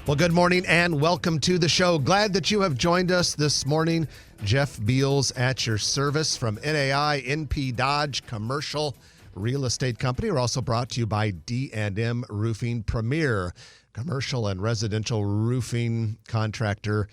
Well, good morning and welcome to the show. Glad that you have joined us this morning. Jeff Beals at your service from NAI, NP Dodge Commercial Real Estate Company. We're also brought to you by D&M Roofing, premier commercial and residential roofing contractor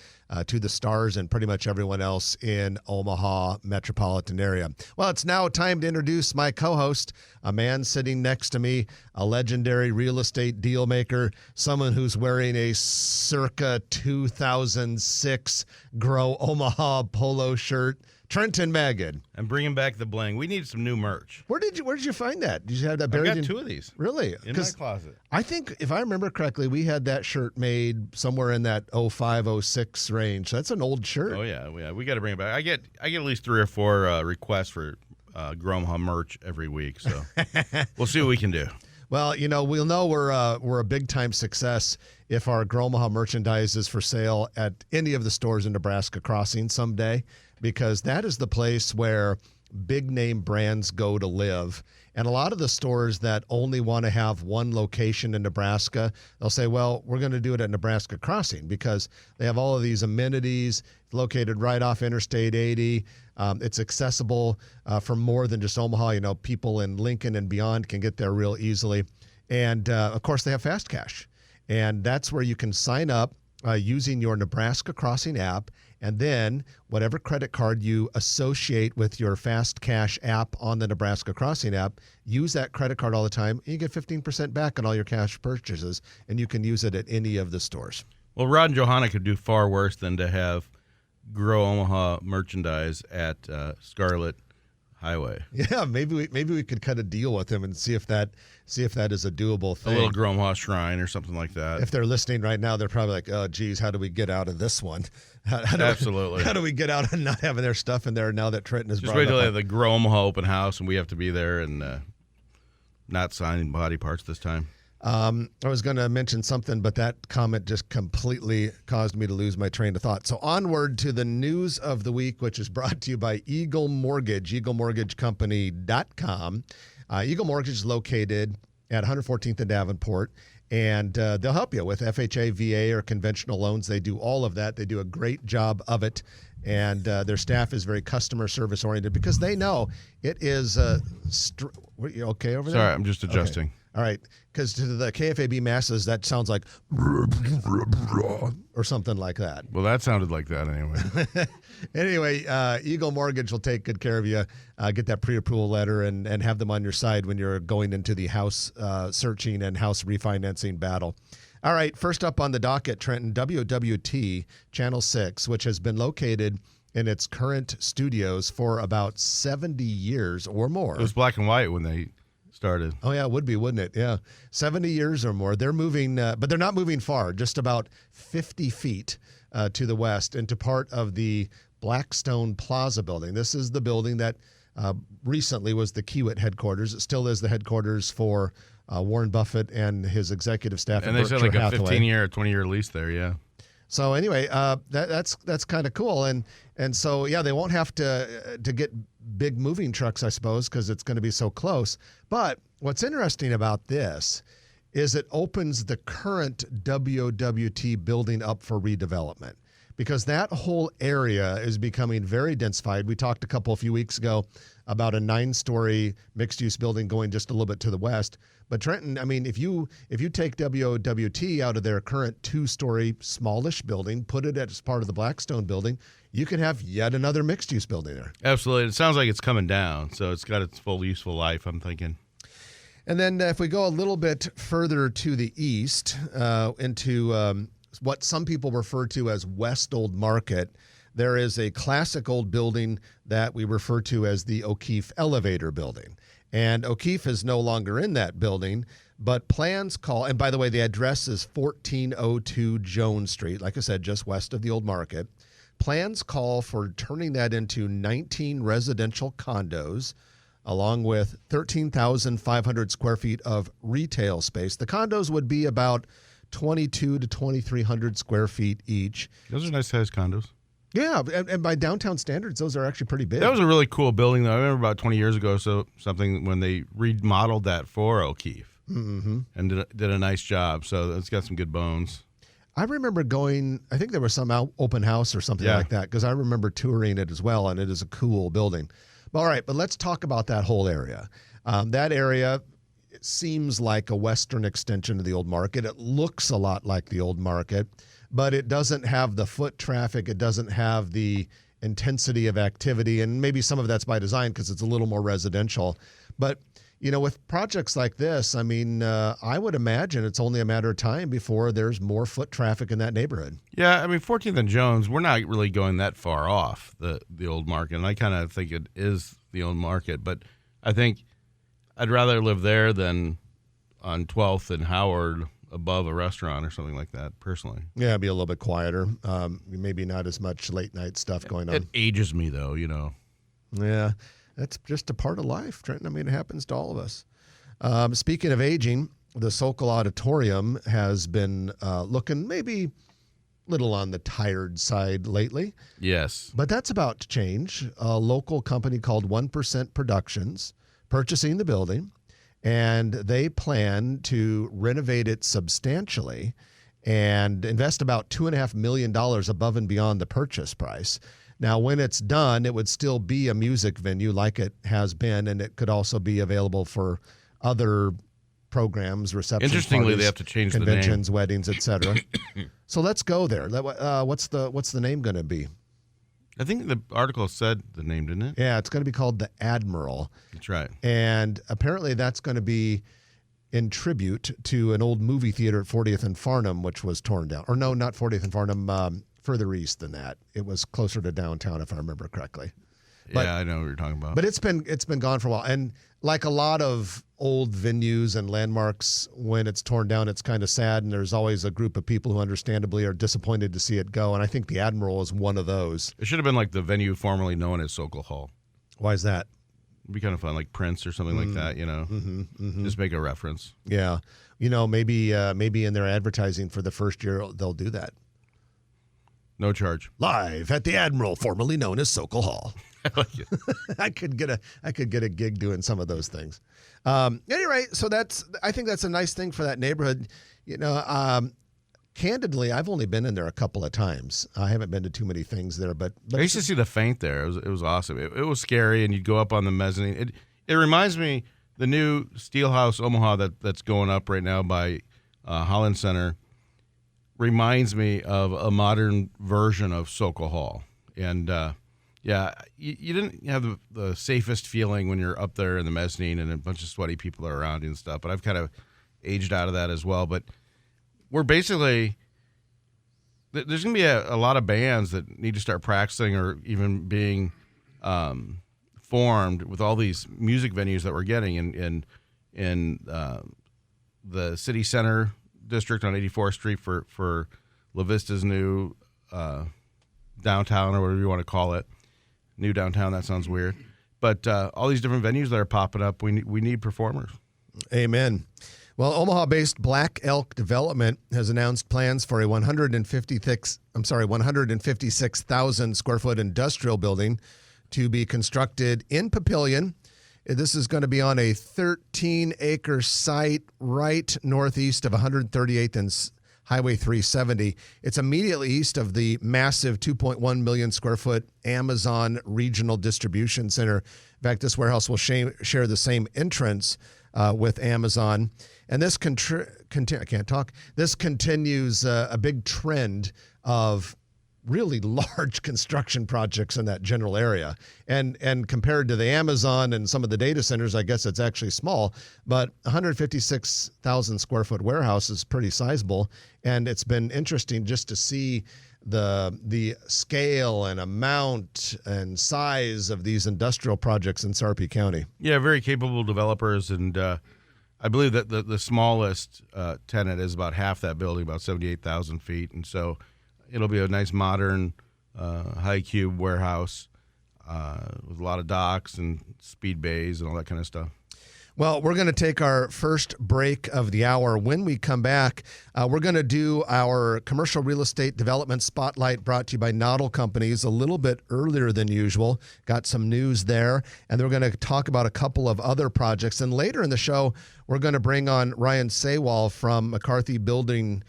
to the stars and pretty much everyone else in Omaha metropolitan area. Well, it's now time to introduce my co-host, a man sitting next to me, a legendary real estate deal maker, someone who's wearing a circa 2006 Grow Omaha polo shirt, Trenton Magid. I'm bringing back the bling. We need some new merch. Where did you find that? Did you have that buried? I got two of these. Really? In my closet. I think, if I remember correctly, we had that shirt made somewhere in that 05, 06 range. That's an old shirt. Oh, yeah. We got to bring it back. I get at least 3 or 4 requests for Grow Omaha merch every week, so we'll see what we can do. Well, we'll know we're a big-time success if our Grow Omaha merchandise is for sale at any of the stores in Nebraska Crossing someday, because that is the place where big-name brands go to live. And a lot of the stores that only want to have one location in Nebraska, they'll say, well, we're going to do it at Nebraska Crossing because they have all of these amenities located right off Interstate 80. It's accessible for more than just Omaha. People in Lincoln and beyond can get there real easily. And, of course, they have Fast Cash. And that's where you can sign up using your Nebraska Crossing app, and then whatever credit card you associate with your Fast Cash app on the Nebraska Crossing app, use that credit card all the time, and you get 15% back on all your cash purchases, and you can use it at any of the stores. Well, Rod and Johanna could do far worse than to have Grow Omaha merchandise at Scarlet Highway. Yeah, maybe we could cut a deal with them and see if that is a doable thing. A little Grow Omaha shrine or something like that. If they're listening right now, they're probably like, "Oh, geez, how do we get out of this one? Absolutely. How do we get out and not having their stuff in there now that Trenton is just brought wait till up? they have the Grow Omaha open house and we have to be there and not signing body parts this time. I was going to mention something, but that comment just completely caused me to lose my train of thought. So onward to the news of the week, which is brought to you by Eagle Mortgage, eaglemortgagecompany.com. Eagle Mortgage is located at 114th and Davenport, and they'll help you with FHA, VA, or conventional loans. They do all of that. They do a great job of it, and their staff is very customer service oriented because they know it is you okay over there? Sorry, I'm just adjusting. Okay. All right, because to the KFAB masses, that sounds like or something like that. Well, that sounded like that anyway. Anyway, Eagle Mortgage will take good care of you, get that pre-approval letter, and have them on your side when you're going into the house searching and house refinancing battle. All right, first up on the docket, Trenton, WWT Channel 6, which has been located in its current studios for about 70 years or more. It was black and white when they started. Oh, yeah, it would be, wouldn't it? Yeah. 70 years or more. They're moving, but they're not moving far, just about 50 feet to the west into part of the Blackstone Plaza building. This is the building that recently was the Kiewit headquarters. It still is the headquarters for Warren Buffett and his executive staff. And they said like a 15-year or 20-year lease there, yeah. So anyway, that's kind of cool. And so, yeah, they won't have to get big moving trucks, I suppose, because it's going to be so close. But what's interesting about this is it opens the current WWT building up for redevelopment, because that whole area is becoming very densified. We talked a few weeks ago about a 9-story mixed-use building going just a little bit to the west. But Trenton, I mean, if you take WWT out of their current 2-story smallish building, put it as part of the Blackstone building, you can have yet another mixed-use building there. Absolutely. It sounds like it's coming down, so it's got its full useful life, I'm thinking. And then if we go a little bit further to the east into what some people refer to as West Old Market, there is a classic old building that we refer to as the O'Keefe Elevator Building. And O'Keefe is no longer in that building, but plans call, and by the way, the address is 1402 Jones Street, like I said, just west of the Old Market. Plans call for turning that into 19 residential condos, along with 13,500 square feet of retail space. The condos would be about 22 to 2,300 square feet each. Those are nice-sized condos. Yeah, and by downtown standards, those are actually pretty big. That was a really cool building, though. I remember about 20 years ago, something when they remodeled that for O'Keefe and did a nice job. So it's got some good bones. I remember going, I think there was some open house or something like that, because I remember touring it as well, and it is a cool building. All right, but let's talk about that whole area. That area, it seems like a western extension of the old market. It looks a lot like the old market, but it doesn't have the foot traffic. It doesn't have the intensity of activity, and maybe some of that's by design because it's a little more residential. But with projects like this, I mean, I would imagine it's only a matter of time before there's more foot traffic in that neighborhood. Yeah, I mean, 14th and Jones, we're not really going that far off the old market, and I kind of think it is the old market, but I think I'd rather live there than on 12th and Howard above a restaurant or something like that, personally. Yeah, it'd be a little bit quieter. Maybe not as much late night stuff going on. It ages me, though, Yeah, that's just a part of life, Trenton. I mean, it happens to all of us. Speaking of aging, the Sokol Auditorium has been looking maybe a little on the tired side lately. Yes. But that's about to change. A local company called 1% Productions purchasing the building, and they plan to renovate it substantially and invest about $2.5 million above and beyond the purchase price. Now, when it's done, it would still be a music venue like it has been, and it could also be available for other programs, reception Interestingly, parties, they have to change the name. conventions, weddings, etc. So let's go there. What's the name going to be? I think the article said the name, didn't it? Yeah, it's going to be called the Admiral. That's right. And apparently that's going to be in tribute to an old movie theater at 40th and Farnham, which was torn down. Or no, not 40th and Farnham, further east than that. It was closer to downtown, if I remember correctly. But, yeah, I know what you're talking about. But it's been gone for a while. And like a lot of old venues and landmarks, when it's torn down, it's kind of sad. And there's always a group of people who understandably are disappointed to see it go. And I think the Admiral is one of those. It should have been like the venue formerly known as Sokol Hall. Why is that? It'd be kind of fun, like Prince or something like that, Just make a reference. Yeah. Maybe in their advertising for the first year, they'll do that. No charge. Live at the Admiral, formerly known as Sokol Hall. I like it. I could get a gig doing some of those things. Anyway, so I think that's a nice thing for that neighborhood. Candidly, I've only been in there a couple of times. I haven't been to too many things there, but I used to see the Faint there. It was awesome. It was scary, and you'd go up on the mezzanine. It reminds me the new Steelhouse Omaha that's going up right now by Holland Center. Reminds me of a modern version of Sokol Hall, and you didn't have the safest feeling when you're up there in the mezzanine and a bunch of sweaty people are around you and stuff. But I've kind of aged out of that as well. But we're basically there's going to be a lot of bands that need to start practicing or even being formed with all these music venues that we're getting in the city center district on 84th Street for La Vista's new downtown, or whatever you want to call it. New downtown, that sounds weird. But all these different venues that are popping up, we need performers. Amen. Well, Omaha-based Black Elk Development has announced plans for a 156,000 square foot industrial building to be constructed in Papillion. This is going to be on a 13-acre site right northeast of 138th and Highway 370. It's immediately east of the massive 2.1 million square foot Amazon Regional Distribution Center. In fact, this warehouse will share the same entrance with Amazon. And this This continues a big trend of really large construction projects in that general area. And compared to the Amazon and some of the data centers, I guess it's actually small, but 156,000 square foot warehouse is pretty sizable. And it's been interesting just to see the scale and amount and size of these industrial projects in Sarpy County. Yeah, very capable developers. And I believe that the smallest tenant is about half that building, about 78,000 feet. And so it'll be a nice modern high cube warehouse with a lot of docks and speed bays and all that kind of stuff. Well, we're going to take our first break of the hour. When we come back, we're going to do our commercial real estate development spotlight brought to you by Noddle Companies a little bit earlier than usual. Got some news there. And we're going to talk about a couple of other projects. And later in the show, we're going to bring on Ryan Saywall from McCarthy Building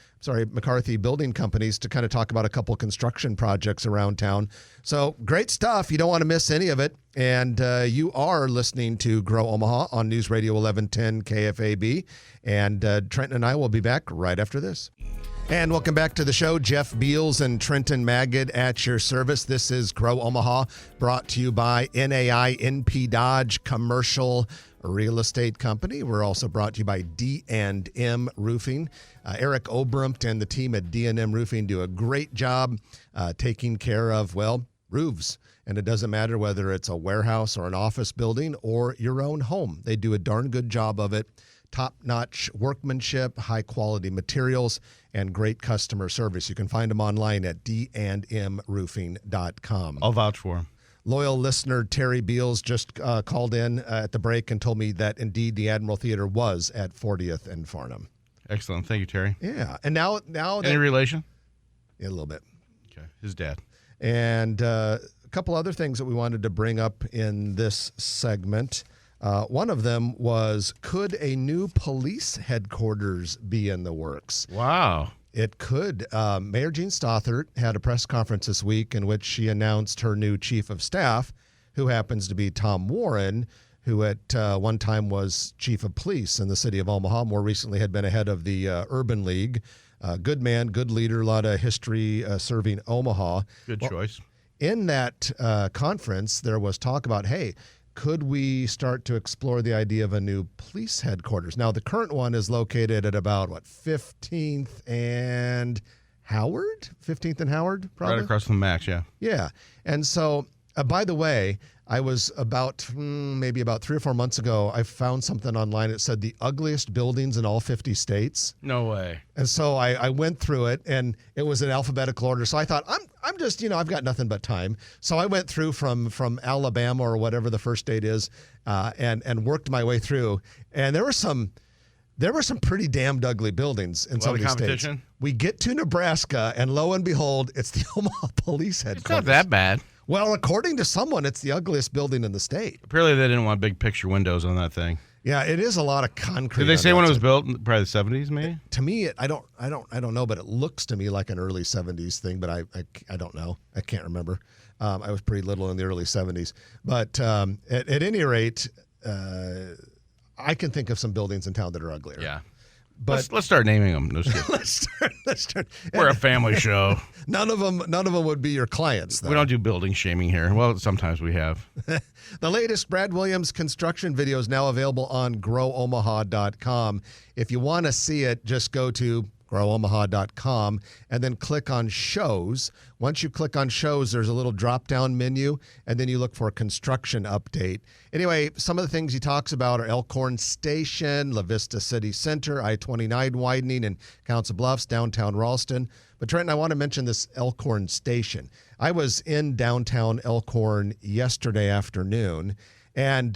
Companies to kind of talk about a couple construction projects around town. So great stuff. You don't want to miss any of it. And you are listening to Grow Omaha on News Radio 1110 KFAB. And Trenton and I will be back right after this. And welcome back to the show. Jeff Beals and Trenton Magid at your service. This is Grow Omaha, brought to you by NAI NP Dodge Commercial Real Estate Company. We're also brought to you by D&M Roofing. Eric Obrumt and the team at D&M Roofing do a great job taking care of, roofs. And it doesn't matter whether it's a warehouse or an office building or your own home. They do a darn good job of it. Top-notch workmanship, high-quality materials, and great customer service. You can find them online at dndmroofing.com. I'll vouch for them. Loyal listener Terry Beals just called in at the break and told me that indeed the Admiral Theater was at 40th and Farnham. Excellent. Thank you, Terry. Yeah. And now Any relation? Yeah, a little bit. Okay. His dad. And a couple other things that we wanted to bring up in this segment. One of them was, could a new police headquarters be in the works? Wow. It could. Mayor Jean Stothert had a press conference this week in which she announced her new chief of staff, who happens to be Tom Warren, who at one time was chief of police in the city of Omaha, more recently had been ahead of the Urban League. Good man, good leader, a lot of history serving Omaha. Good choice. In that conference, there was talk about, hey, could we start to explore the idea of a new police headquarters? Now, the current one is located at about, 15th and Howard? 15th and Howard, probably? Right across from Max, yeah. Yeah. And so, by the way, I was maybe about 3 or 4 months ago, I found something online that said the ugliest buildings in all 50 states. No way. And so I went through it, and it was in alphabetical order. So I thought, I'm just, I've got nothing but time. So I went through from Alabama or whatever the first state is, and worked my way through. And there were some pretty damned ugly buildings in some of these states. We get to Nebraska, and lo and behold, it's the Omaha Police Headquarters. It's not that bad. Well, according to someone, it's the ugliest building in the state. Apparently, they didn't want big picture windows on that thing. Yeah, it is a lot of concrete. Did they say when it was built? Probably the 70s, maybe. To me, I don't know, but it looks to me like an early 70s thing. But I don't know. I can't remember. I was pretty little in the early 70s. But at any rate, I can think of some buildings in town that are uglier. Yeah. But let's start naming them. No, let's start. We're a family show. None of them would be your clients, though. We don't do building shaming here. Well, sometimes we have. The latest Brad Williams construction video is now available on growomaha.com. If you want to see it, just go to growomaha.com and then click on shows. Once you click on shows, there's a little drop-down menu, and then you look for a construction update. Anyway, some of the things he talks about are Elkhorn Station, La Vista City Center, I-29 widening in Council Bluffs, downtown Ralston. But Trenton, I want to mention this Elkhorn Station. I was in downtown Elkhorn yesterday afternoon. And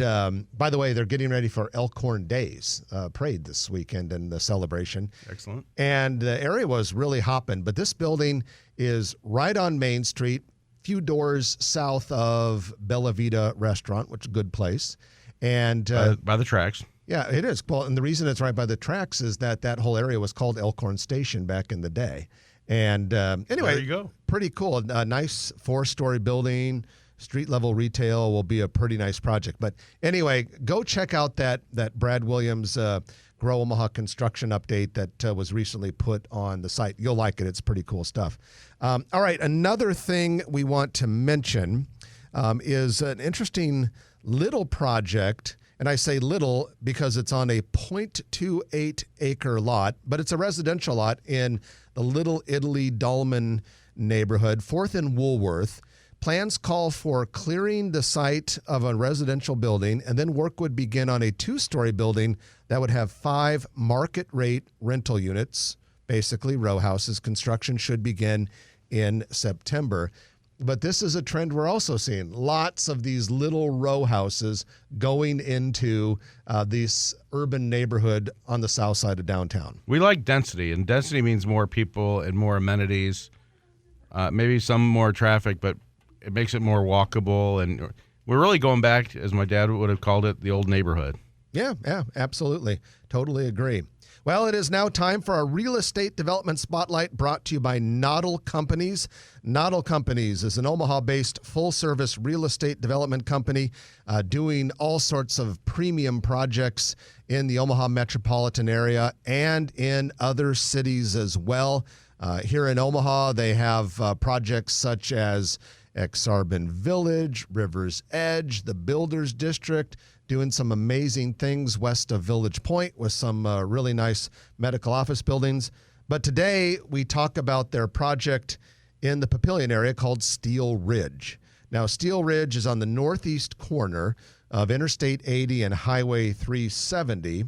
by the way, they're getting ready for Elkhorn Days parade this weekend and the celebration. Excellent. And the area was really hopping. But this building is right on Main Street, few doors south of Bella Vita Restaurant, which is a good place. And by the tracks. Yeah, it is. Well, and the reason it's right by the tracks is that whole area was called Elkhorn Station back in the day. And anyway, there you go. Pretty cool. A nice 4-story building. Street level retail will be a pretty nice project. But anyway, go check out that Brad Williams Grow Omaha construction update that was recently put on the site. You'll like it. It's pretty cool stuff. All right, another thing we want to mention is an interesting little project. And I say little because it's on a 0.28 acre lot, but it's a residential lot in the Little Italy Dolman neighborhood, 4th and Woolworth. Plans call for clearing the site of a residential building, and then work would begin on a 2-story building that would have 5 market rate rental units, basically row houses. Construction should begin in September. But this is a trend we're also seeing. Lots of these little row houses going into this urban neighborhood on the south side of downtown. We like density, and density means more people and more amenities, maybe some more traffic, but it makes it more walkable. And we're really going back, as my dad would have called it, the old neighborhood. Yeah, absolutely. Totally agree. Well, it is now time for our real estate development spotlight brought to you by Noddle Companies. Noddle Companies is an Omaha-based full-service real estate development company doing all sorts of premium projects in the Omaha metropolitan area and in other cities as well. Here in Omaha, they have projects such as Exarban Village, River's Edge, the Builders District, doing some amazing things west of Village Point with some really nice medical office buildings. But today we talk about their project in the Papillion area called Steel Ridge. Now, Steel Ridge is on the northeast corner of Interstate 80 and Highway 370,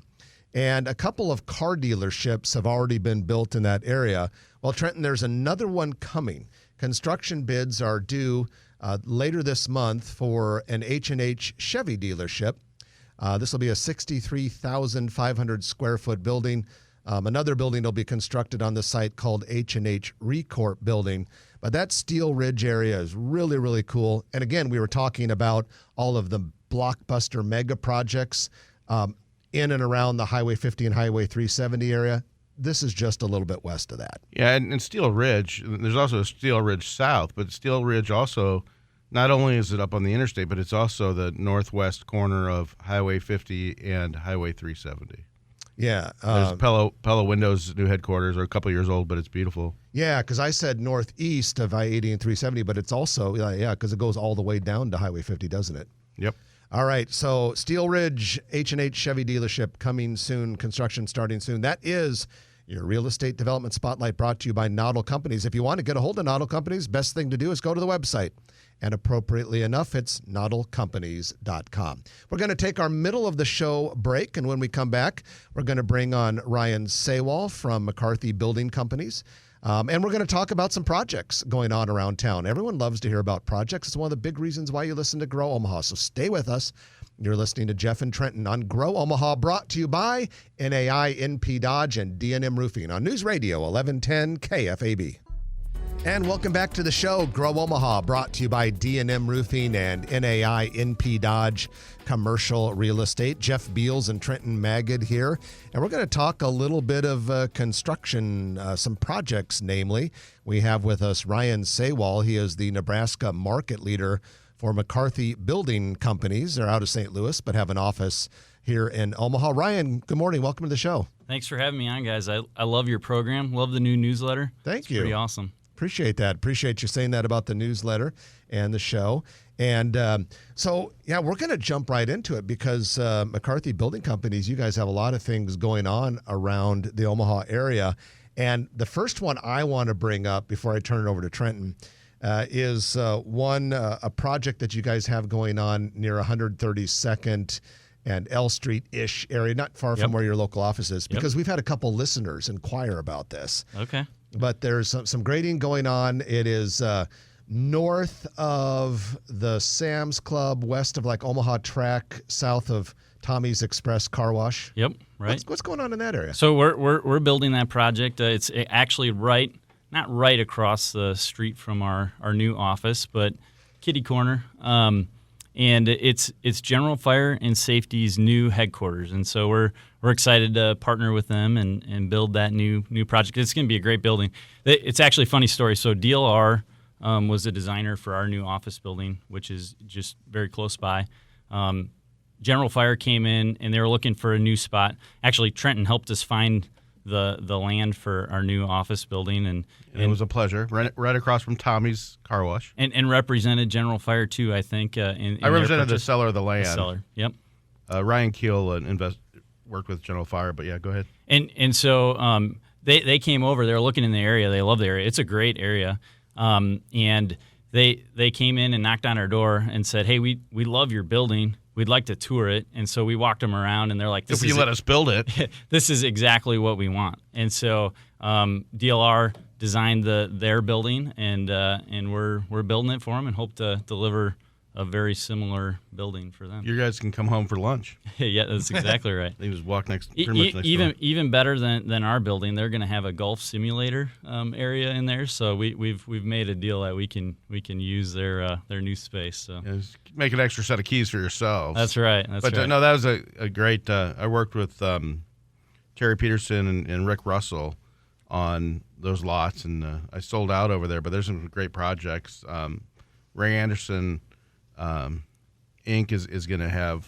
and a couple of car dealerships have already been built in that area. Well, Trenton, there's another one coming. Construction bids are due later this month for an H&H Chevy dealership. This will be a 63,500 square foot building. Another building will be constructed on the site called H&H Recorp building. But that Steel Ridge area is really, really cool. And again, we were talking about all of the blockbuster mega projects in and around the Highway 50 and Highway 370 area. This is just a little bit west of that. Yeah, and Steel Ridge, there's also Steel Ridge South, but Steel Ridge also, not only is it up on the interstate, but it's also the northwest corner of Highway 50 and Highway 370. Yeah. There's Pella Windows' new headquarters are a couple years old, but it's beautiful. Yeah, because I said northeast of I-80 and 370, but it's also, because it goes all the way down to Highway 50, doesn't it? Yep. All right, so Steel Ridge H&H Chevy dealership coming soon, construction starting soon. That is your real estate development spotlight brought to you by Noddle Companies. If you want to get a hold of Noddle Companies, best thing to do is go to the website. And appropriately enough, it's noddlecompanies.com. We're going to take our middle of the show break, and when we come back, we're going to bring on Ryan Saywall from McCarthy Building Companies. And we're going to talk about some projects going on around town. Everyone loves to hear about projects. It's one of the big reasons why you listen to Grow Omaha. So stay with us. You're listening to Jeff and Trenton on Grow Omaha, brought to you by NAI, NP Dodge, and D&M Roofing on News Radio 1110 KFAB. And welcome back to the show, Grow Omaha, brought to you by D&M Roofing and NAI NP Dodge Commercial Real Estate. Jeff Beals and Trenton Magid here. And we're going to talk a little bit of construction, some projects, namely. We have with us Ryan Saywall. He is the Nebraska market leader for McCarthy Building Companies. They're out of St. Louis, but have an office here in Omaha. Ryan, good morning. Welcome to the show. Thanks for having me on, guys. I love your program. Love the new newsletter. Thank you. Pretty awesome. Appreciate that. Appreciate you saying that about the newsletter and the show. And we're going to jump right into it because McCarthy Building Companies, you guys have a lot of things going on around the Omaha area. And the first one I want to bring up before I turn it over to Trenton is a project that you guys have going on near 132nd and L Street-ish area, not far from where your local office is, because we've had a couple listeners inquire about this. Okay. But there's some grading going on. It is north of the Sam's Club, west of like Omaha Track, south of Tommy's Express Car Wash. Yep, right. What's going on in that area? So we're building that project. It's actually not right across the street from our new office, but kitty corner. And it's General Fire and Safety's new headquarters, and so we're excited to partner with them and build that new project. It's going to be a great building. It's actually a funny story. So DLR was a designer for our new office building, which is just very close by. General Fire came in and they were looking for a new spot. Actually, Trenton helped us find the land for our new office building, and it was a pleasure. Right across from Tommy's Car Wash, and represented General Fire too. I think. I represented the seller of the land. The seller. Yep. Ryan Keel worked with General Fire, but yeah, go ahead. And so they came over. They were looking in the area. They love the area. It's a great area. And they came in and knocked on our door and said, "Hey, we love your building. We'd like to tour it." And so we walked them around, and they're like, "If you let us build it, this is exactly what we want." And so DLR designed their building, and we're building it for them, and hope to deliver a very similar building for them. You guys can come home for lunch. Yeah, that's exactly right. They just walk pretty much next door. Even better than our building, they're going to have a golf simulator area in there. So we've made a deal that we can use their new space. So Yeah, just make an extra set of keys for yourselves. that's right. But no, that was a great. I worked with Terry Peterson and Rick Russell on those lots, and I sold out over there. But there's some great projects. Ray Anderson Inc. is going to have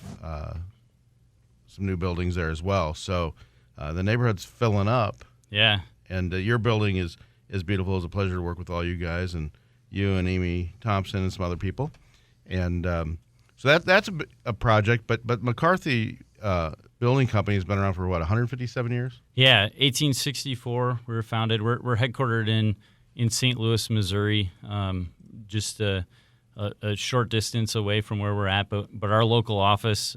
some new buildings there as well. So the neighborhood's filling up. Yeah. And your building is beautiful. It was a pleasure to work with all you guys and you and Amy Thompson and some other people. And so that's a project. But McCarthy Building Company has been around for, 157 years? Yeah, 1864 we were founded. We're headquartered in St. Louis, Missouri, just a short distance away from where we're at. But our local office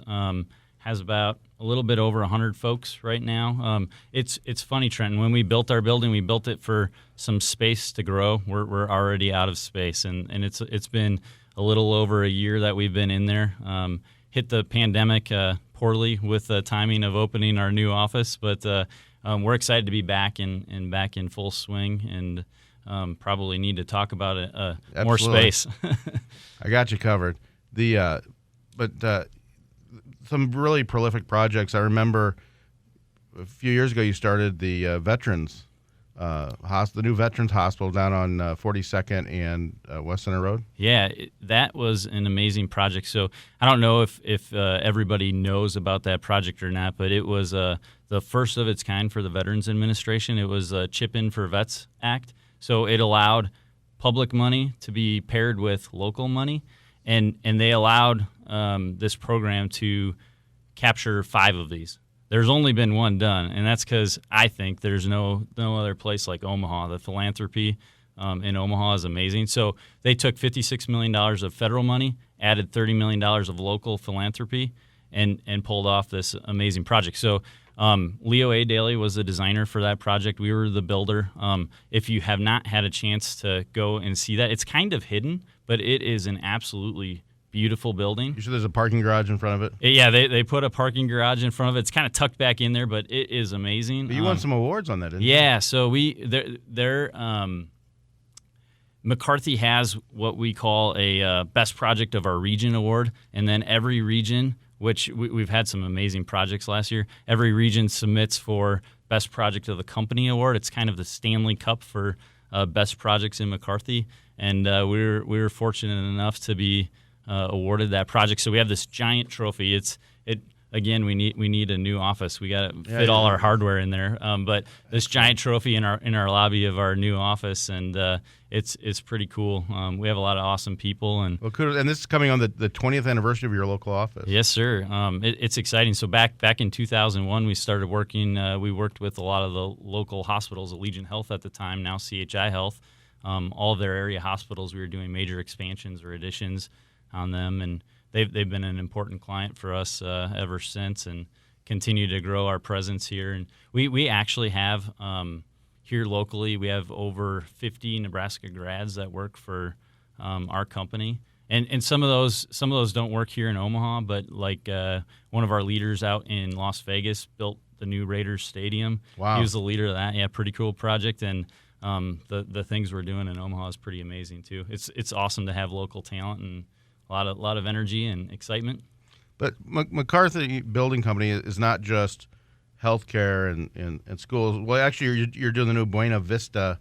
has about a little bit over 100 folks right now. It's funny, Trenton. When we built our building, we built it for some space to grow. We're already out of space, and it's been a little over a year that we've been in there. Hit the pandemic poorly with the timing of opening our new office, but we're excited to be back in full swing, and probably need to talk about it more space. I got you covered. But some really prolific projects. I remember a few years ago you started the veterans the new Veterans Hospital down on 42nd and West Center Road. Yeah, that was an amazing project. So I don't know if everybody knows about that project or not, but it was the first of its kind for the Veterans Administration. It was a Chip In for Vets Act. So it allowed public money to be paired with local money, and they allowed this program to capture 5 of these. There's only been one done, and that's because I think there's no other place like Omaha. The philanthropy in Omaha is amazing. So they took $56 million of federal money, added $30 million of local philanthropy, and pulled off this amazing project. So Leo A. Daly was the designer for that project. We were the builder. If you have not had a chance to go and see that, it's kind of hidden, but it is an absolutely beautiful building. You sure there's a parking garage in front of it? Yeah, they put a parking garage in front of it. It's kind of tucked back in there, but it is amazing. But you won some awards on that, didn't you? Yeah, so McCarthy has what we call a Best Project of Our Region award, and then every region, which we've had some amazing projects last year, every region submits for Best Project of the Company award. It's kind of the Stanley Cup for best projects in McCarthy, and we were fortunate enough to be awarded that project. So we have this giant trophy. Again, we need a new office. We got to fit all our hardware in there. But this giant trophy in our lobby of our new office, and it's pretty cool. We have a lot of awesome people, and well, kudos. And this is coming on the 20th anniversary of your local office. Yes, sir. It's exciting. So back in 2001, we started working. We worked with a lot of the local hospitals, Allegiant Health at the time, now CHI Health. All of their area hospitals. We were doing major expansions or additions on them, and they've been an important client for us ever since, and continue to grow our presence here. And we actually have here locally, we have over 50 Nebraska grads that work for our company, and some of those don't work here in Omaha, but like one of our leaders out in Las Vegas built the new Raiders Stadium. Wow, he was the leader of that. Yeah, pretty cool project. And the things we're doing in Omaha is pretty amazing too. It's awesome to have local talent and a lot of energy and excitement. But McCarthy Building Company is not just healthcare and schools. Well, actually, you're doing the new Buena Vista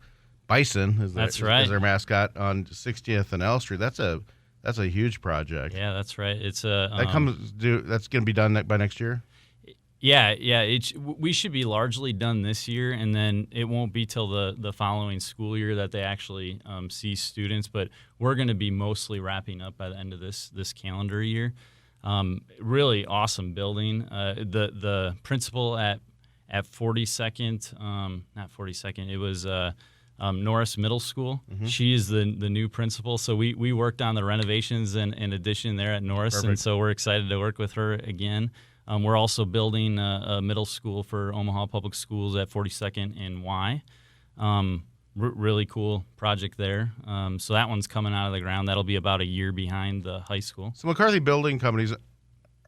Bison. That's right. As their mascot on 60th and L Street. That's a huge project. Yeah, that's right. It's that's going to be done by next year. Yeah. We should be largely done this year, and then it won't be till the following school year that they actually see students. But we're going to be mostly wrapping up by the end of this calendar year. Really awesome building. The principal at 42nd, not 42nd, it was Norris Middle School. Mm-hmm. She is the new principal. So we worked on the renovations and addition there at Norris. Perfect. And so we're excited to work with her again. We're also building a middle school for Omaha Public Schools at 42nd and Y. really cool project there. So that one's coming out of the ground. That'll be about a year behind the high school. So McCarthy Building Companies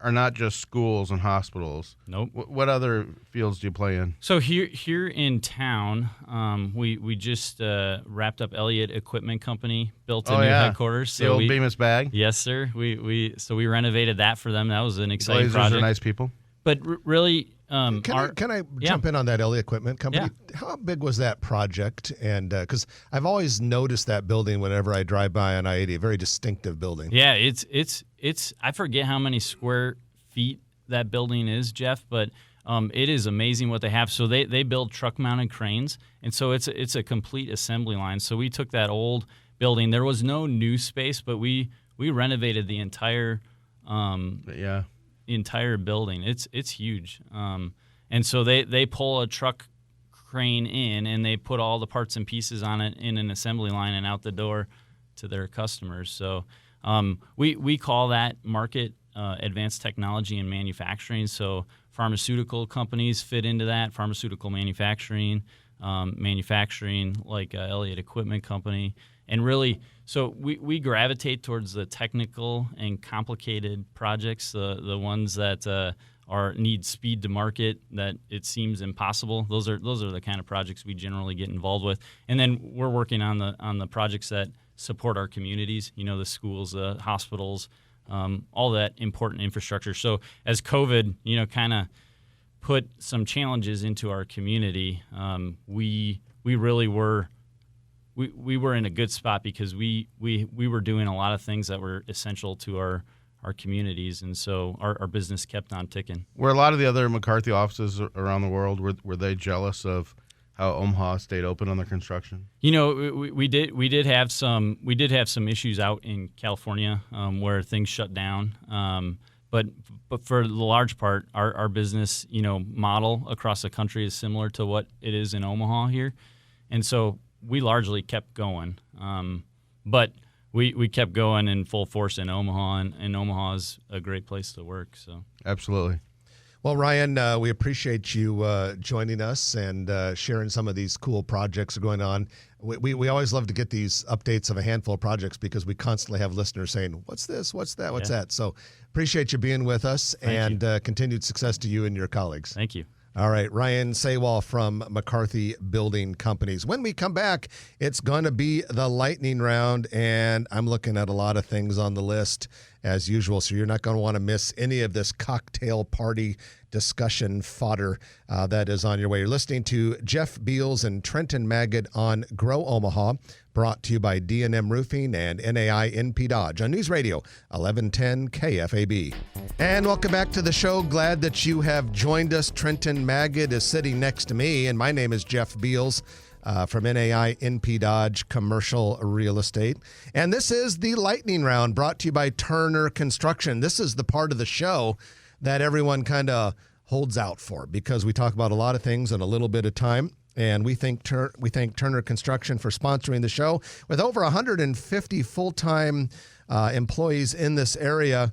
are not just schools and hospitals. Nope. What other fields do you play in? So here in town, we just wrapped up Elliott Equipment Company, built a new headquarters. The old Bemis bag. Yes, sir. We renovated that for them. That was an exciting Glazers project. are nice people. But really, can I jump in on that Elliott Equipment Company? Yeah. How big was that project? And because I've always noticed that building whenever I drive by on I-80, a very distinctive building. Yeah, it's I forget how many square feet that building is, Jeff, but it is amazing what they have. So they build truck-mounted cranes, and so it's a complete assembly line. So we took that old building. There was no new space, but we renovated the entire entire building. It's huge. And so they pull a truck crane in, and they put all the parts and pieces on it in an assembly line and out the door to their customers. So we call that market advanced technology and manufacturing. So pharmaceutical companies fit into that, pharmaceutical manufacturing, like Elliott Equipment Company. And really, so we gravitate towards the technical and complicated projects, the ones that need speed to market, that it seems impossible. Those are the kind of projects we generally get involved with. And then we're working on the projects that support our communities, the schools, the hospitals, all that important infrastructure. So as COVID, kind of put some challenges into our community, we really were we were in a good spot because we were doing a lot of things that were essential to our communities, and so our business kept on ticking. Were a lot of the other McCarthy offices around the world, were they jealous of how Omaha stayed open on their construction? We did have some issues out in California where things shut down. But for the large part, our business model across the country is similar to what it is in Omaha here, and so we largely kept going. But we kept going in full force in Omaha, and Omaha is a great place to work. So absolutely. Well, Ryan, we appreciate you joining us and sharing some of these cool projects that are going on. We always love to get these updates of a handful of projects because we constantly have listeners saying, what's this, what's that, what's that? So appreciate you being with us. Thank and continued success to you and your colleagues. Thank you. All right, Ryan Sawall from McCarthy Building Companies. When we come back, it's going to be the lightning round, and I'm looking at a lot of things on the list as usual, so you're not going to want to miss any of this cocktail party discussion fodder that is on your way. You're listening to Jeff Beals and Trenton Magid on Grow Omaha, brought to you by D&M Roofing and NAI NP Dodge on News Radio 1110 KFAB. And welcome back to the show. Glad that you have joined us. Trenton Magid is sitting next to me, and my name is Jeff Beals from NAI NP Dodge Commercial Real Estate. And this is the lightning round brought to you by Turner Construction. This is the part of the show that everyone kind of holds out for because we talk about a lot of things in a little bit of time. And we thank Turner Construction for sponsoring the show. With over 150 full-time employees in this area,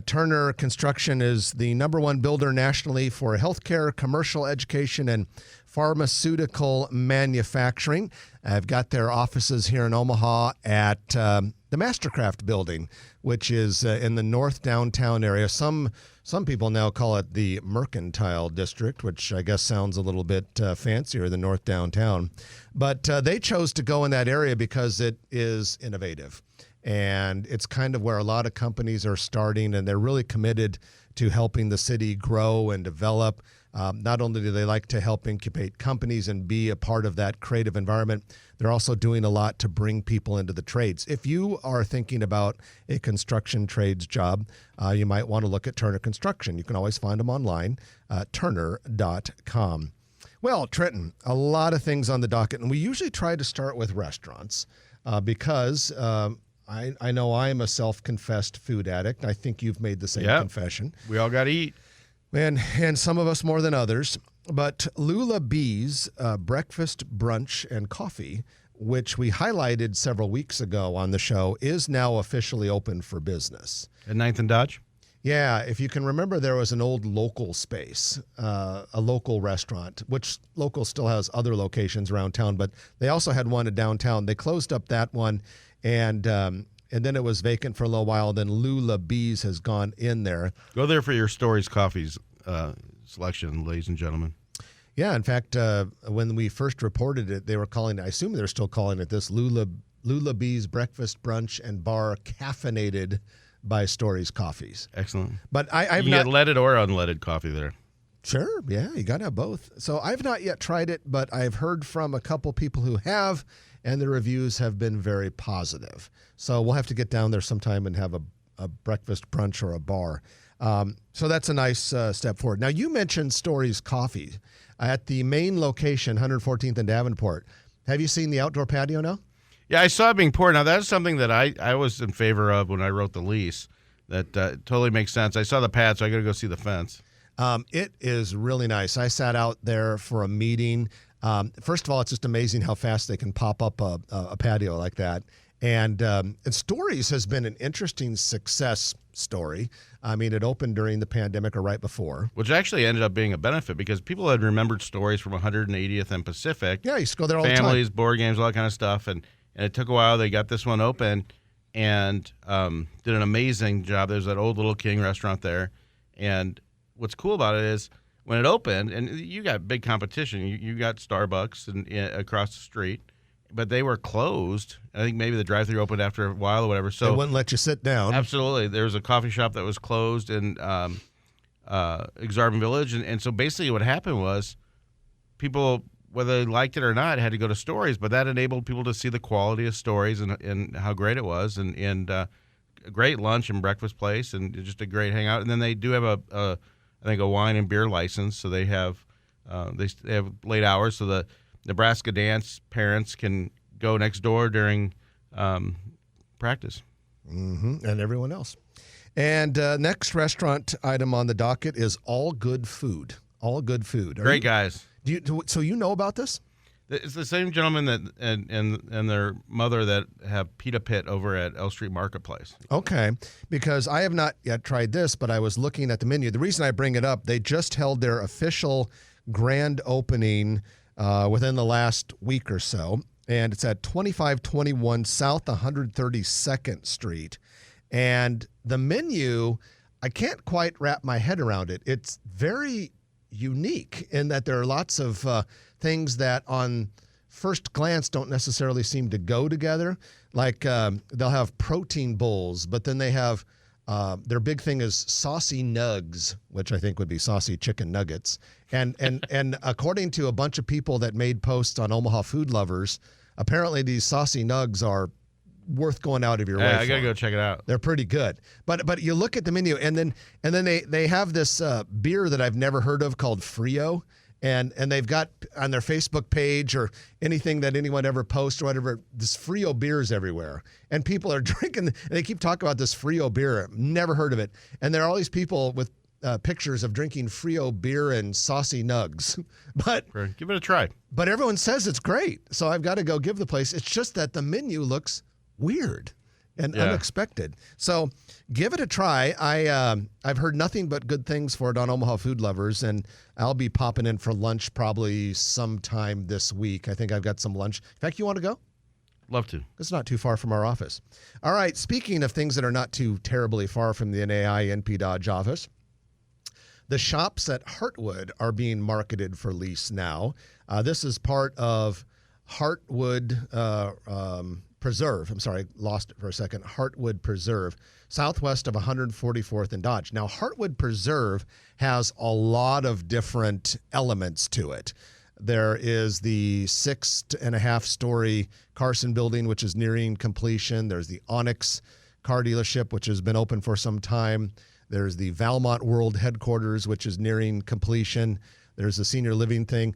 Turner Construction is the #1 builder nationally for healthcare, commercial, education, and pharmaceutical manufacturing. I've got their offices here in Omaha at the Mastercraft building, which is in the north downtown area. Some people now call it the Mercantile District, which I guess sounds a little bit fancier than north downtown. But they chose to go in that area because it is innovative. And it's kind of where a lot of companies are starting, and they're really committed to helping the city grow and develop. Not only do they like to help incubate companies and be a part of that creative environment, they're also doing a lot to bring people into the trades. If you are thinking about a construction trades job, you might want to look at Turner Construction. You can always find them online, turner.com. Well, Trenton, a lot of things on the docket, and we usually try to start with restaurants because I know I am a self-confessed food addict. I think you've made the same confession. We all got to eat. And some of us more than others. But Lula Bee's Breakfast, Brunch, and Coffee, which we highlighted several weeks ago on the show, is now officially open for business. At 9th and Dodge? Yeah, if you can remember, there was an old local space, a local restaurant, which local still has other locations around town, but they also had one in downtown. They closed up that one, and then it was vacant for a little while. Then Lula Bees has gone in there. Go there for your Stories Coffees selection, ladies and gentlemen. Yeah, in fact, when we first reported it, they were calling it, I assume they're still calling it this, Lula Bees Breakfast, Brunch, and Bar Caffeinated by Stories Coffees. Excellent. But I've you not... get leaded or unleaded coffee there. Sure, yeah, you got to have both. So I've not yet tried it, but I've heard from a couple people who have, and the reviews have been very positive. So we'll have to get down there sometime and have a breakfast, brunch, or a bar. So that's a nice step forward. Now, you mentioned Stories Coffee at the main location, 114th and Davenport. Have you seen the outdoor patio now? Yeah, I saw it being poured. Now, that's something that I was in favor of when I wrote the lease. That totally makes sense. I saw the pad, so I got to go see the fence. It is really nice. I sat out there for a meeting. First of all, it's just amazing how fast they can pop up a patio like that. And Stories has been an interesting success story. I mean, it opened during the pandemic or right before. Which actually ended up being a benefit because people had remembered Stories from 180th and Pacific. Yeah, you used to go there all the time. Families, board games, all that kind of stuff. And it took a while. They got this one open and did an amazing job. There's that old Little King restaurant there. And what's cool about it is when it opened, and you got big competition. You got Starbucks across the street. But they were closed. I think maybe the drive-thru opened after a while or whatever. So they wouldn't let you sit down. Absolutely. There was a coffee shop that was closed in Exarban Village. And so basically what happened was people, whether they liked it or not, had to go to Stories. But that enabled people to see the quality of Stories and how great it was. And a great lunch and breakfast place and just a great hangout. And then they do have I think a wine and beer license. So they have late hours so the Nebraska dance parents can go next door during practice. Mm-hmm. And everyone else. And next item on the docket is All Good Food. All Good Food. Great guys. So you know about this? It's the same gentleman that and their mother that have Pita Pit over at L Street Marketplace. Okay, because I have not yet tried this, but I was looking at the menu. The reason I bring it up, they just held their official grand opening within the last week or so, and it's at 2521 South 132nd Street. And the menu, I can't quite wrap my head around it. It's very unique in that there are lots of things that on first glance don't necessarily seem to go together. Like they'll have protein bowls, but then they have their big thing is saucy nugs, which I think would be saucy chicken nuggets. And according to a bunch of people that made posts on Omaha Food Lovers, apparently these saucy nugs are worth going out of your way for. I gotta go check it out. They're pretty good. But you look at the menu and then they have this beer that I've never heard of called Frio. And they've got on their Facebook page or anything that anyone ever posts or whatever, this Frio beers everywhere. And people are drinking, and they keep talking about this Frio beer. Never heard of it. And there are all these people with pictures of drinking Frio beer and saucy nugs. But give it a try. But everyone says it's great. So I've got to go give the place. It's just that the menu looks weird and unexpected. So give it a try. I've heard nothing but good things for it on Omaha Food Lovers, and I'll be popping in for lunch probably sometime this week. I think I've got some lunch. In fact, you want to go? Love to. It's not too far from our office. All right, speaking of things that are not too terribly far from the NAI NP Dodge office, the shops at Heartwood are being marketed for lease now. This is part of Heartwood Preserve. I'm sorry, lost it for a second. Heartwood Preserve, southwest of 144th and Dodge. Now, Heartwood Preserve has a lot of different elements to it. There is the 6.5-story Carson building, which is nearing completion. There's the Onyx car dealership, which has been open for some time. There's the Valmont World headquarters, which is nearing completion. There's a senior living thing.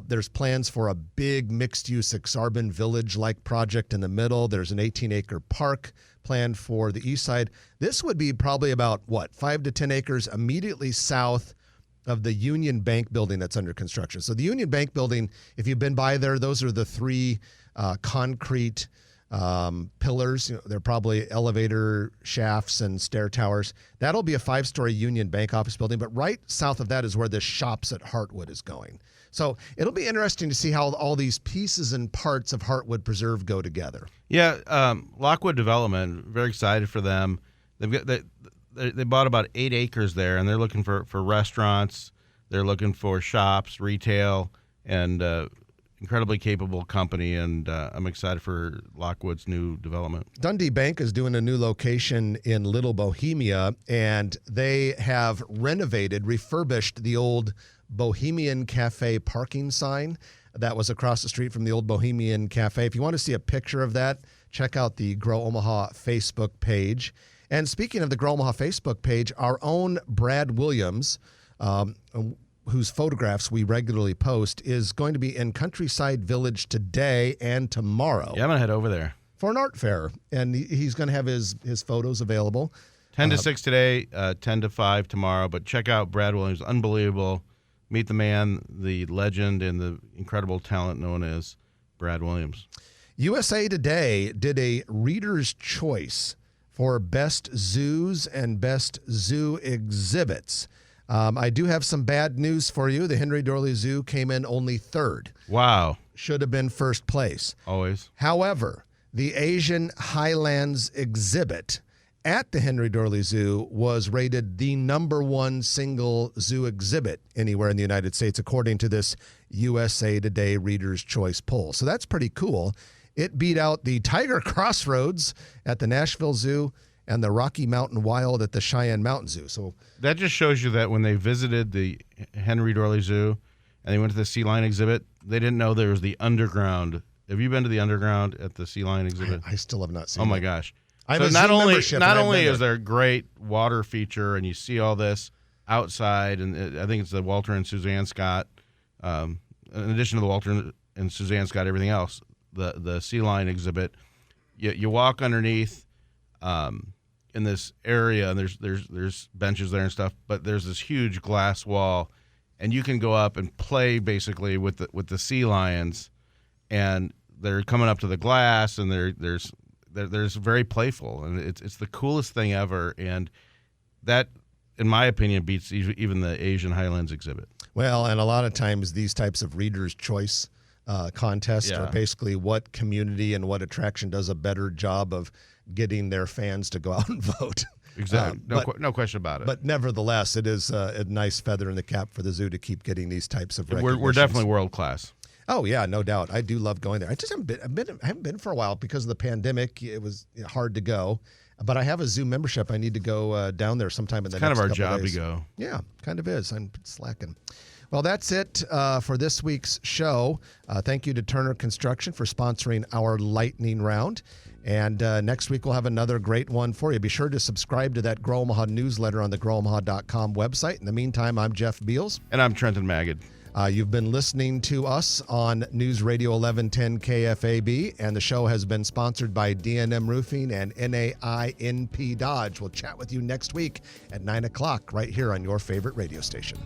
There's plans for a big mixed-use Exarban Village-like project in the middle. There's an 18-acre park planned for the east side. This would be probably about, 5 to 10 acres immediately south of the Union Bank building that's under construction. So the Union Bank building, if you've been by there, those are the three concrete pillars. They're probably elevator shafts and stair towers. That'll be a 5-story Union Bank office building, but right south of that is where the Shops at Heartwood is going. So it'll be interesting to see how all these pieces and parts of Heartwood Preserve go together. Yeah, Lockwood Development, very excited for them. They bought about 8 acres there, and they're looking for restaurants. They're looking for shops, retail, and incredibly capable company, and I'm excited for Lockwood's new development. Dundee Bank is doing a new location in Little Bohemia, and they have refurbished the old Bohemian Cafe parking sign that was across the street from the old Bohemian Cafe. If you want to see a picture of that, check out the Grow Omaha Facebook page. And speaking of the Grow Omaha Facebook page, our own Brad Williams, whose photographs we regularly post, is going to be in Countryside Village today and tomorrow. Yeah, I'm going to head over there. For an art fair. And he's going to have his photos available. 10 to 6 today, 10 to 5 tomorrow. But check out Brad Williams. Unbelievable. Meet the man, the legend, and the incredible talent known as Brad Williams. USA Today did a Reader's Choice for best zoos and best zoo exhibits. I do have some bad news for you. The Henry Doorly Zoo came in only third. Wow. Should have been first place. Always. However, the Asian Highlands exhibit at the Henry Doorly Zoo was rated the #1 single zoo exhibit anywhere in the United States, according to this USA Today Reader's Choice poll. So that's pretty cool. It beat out the Tiger Crossroads at the Nashville Zoo and the Rocky Mountain Wild at the Cheyenne Mountain Zoo. So that just shows you that when they visited the Henry Doorly Zoo and they went to the sea lion exhibit, they didn't know there was the underground. Have you been to the underground at the sea lion exhibit? I still have not seen it. Oh my that. gosh. I have so a not zoo only membership, not and I've only been is there. there a great water feature and you see all this outside, and I think it's the Walter and Suzanne Scott, in addition to the Walter and Suzanne Scott, everything else, the sea lion exhibit, you walk underneath in this area, and there's benches there and stuff, but there's this huge glass wall, and you can go up and play basically with the sea lions, and they're coming up to the glass, and there's very playful, and it's the coolest thing ever, and that, in my opinion, beats even the Asian Highlands exhibit. Well, and a lot of times these types of Reader's Choice contests are basically what community and what attraction does a better job of getting their fans to go out and vote. Exactly. No question about it. But nevertheless, it is a nice feather in the cap for the zoo to keep getting these types of recognitions. We're definitely world class. Oh yeah, no doubt. I do love going there. I just haven't been for a while because of the pandemic. It was hard to go, but I have a zoo membership. I need to go down there sometime in the next couple days. Kind of our job to go. Yeah, kind of is. I'm slacking. Well, that's it for this week's show. Thank you to Turner Construction for sponsoring our lightning round. And next week we'll have another great one for you. Be sure to subscribe to that Grow Omaha newsletter on the growomaha.com website. In the meantime, I'm Jeff Beals. And I'm Trenton Magid. You've been listening to us on News Radio 1110 KFAB, and the show has been sponsored by D&M Roofing and NAINP Dodge. We'll chat with you next week at 9 o'clock right here on your favorite radio station.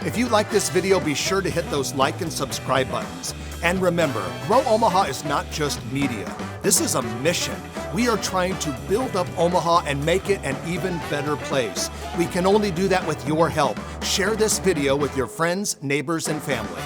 If you like this video, be sure to hit those like and subscribe buttons. And remember, Grow Omaha is not just media. This is a mission. We are trying to build up Omaha and make it an even better place. We can only do that with your help. Share this video with your friends, neighbors, and family.